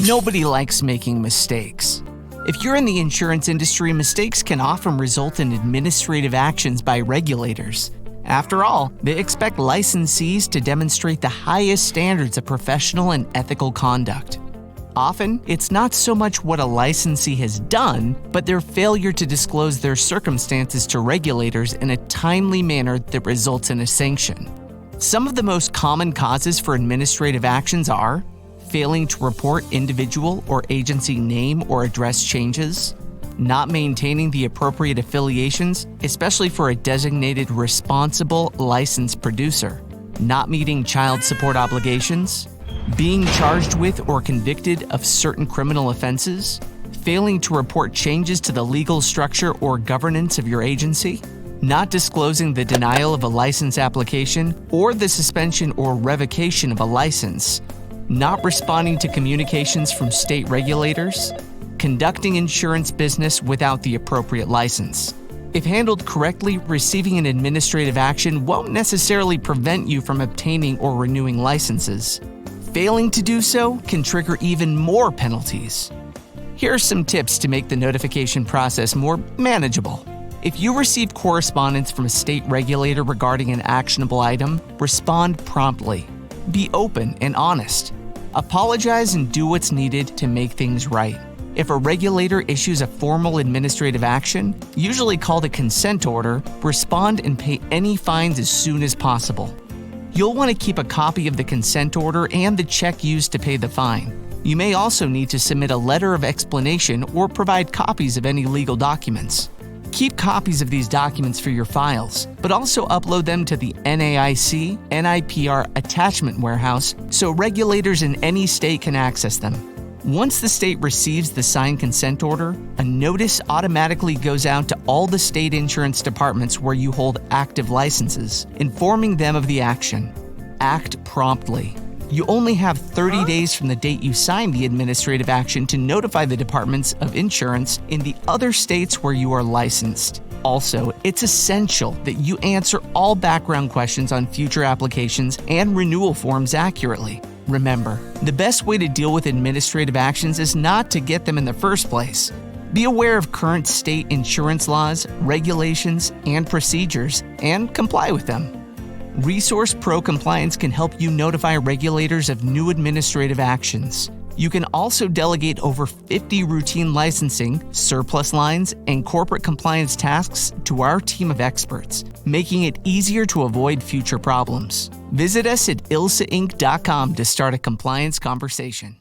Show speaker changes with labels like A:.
A: Nobody likes making mistakes. If you're in the insurance industry, mistakes can often result in administrative actions by regulators. After all, they expect licensees to demonstrate the highest standards of professional and ethical conduct. Often, it's not so much what a licensee has done, but their failure to disclose their circumstances to regulators in a timely manner that results in a sanction. Some of the most common causes for administrative actions are failing to report individual or agency name or address changes, not maintaining the appropriate affiliations, especially for a designated responsible licensed producer, not meeting child support obligations, being charged with or convicted of certain criminal offenses, failing to report changes to the legal structure or governance of your agency, not disclosing the denial of a license application or the suspension or revocation of a license, not responding to communications from state regulators, conducting insurance business without the appropriate license. If handled correctly, receiving an administrative action won't necessarily prevent you from obtaining or renewing licenses. Failing to do so can trigger even more penalties. Here are some tips to make the notification process more manageable. If you receive correspondence from a state regulator regarding an actionable item, respond promptly. Be open and honest. Apologize and do what's needed to make things right. If a regulator issues a formal administrative action, usually called a consent order, respond and pay any fines as soon as possible. You'll want to keep a copy of the consent order and the check used to pay the fine. You may also need to submit a letter of explanation or provide copies of any legal documents. Keep copies of these documents for your files, but also upload them to the NAIC NIPR attachment warehouse so regulators in any state can access them. Once the state receives the signed consent order, a notice automatically goes out to all the state insurance departments where you hold active licenses, informing them of the action. Act promptly. You only have 30 days from the date you sign the administrative action to notify the departments of insurance in the other states where you are licensed. Also, it's essential that you answer all background questions on future applications and renewal forms accurately. Remember, the best way to deal with administrative actions is not to get them in the first place. Be aware of current state insurance laws, regulations, and procedures, and comply with them. Resource Pro Compliance can help you notify regulators of new administrative actions. You can also delegate over 50 routine licensing, surplus lines, and corporate compliance tasks to our team of experts, making it easier to avoid future problems. Visit us at ilsainc.com to start a compliance conversation.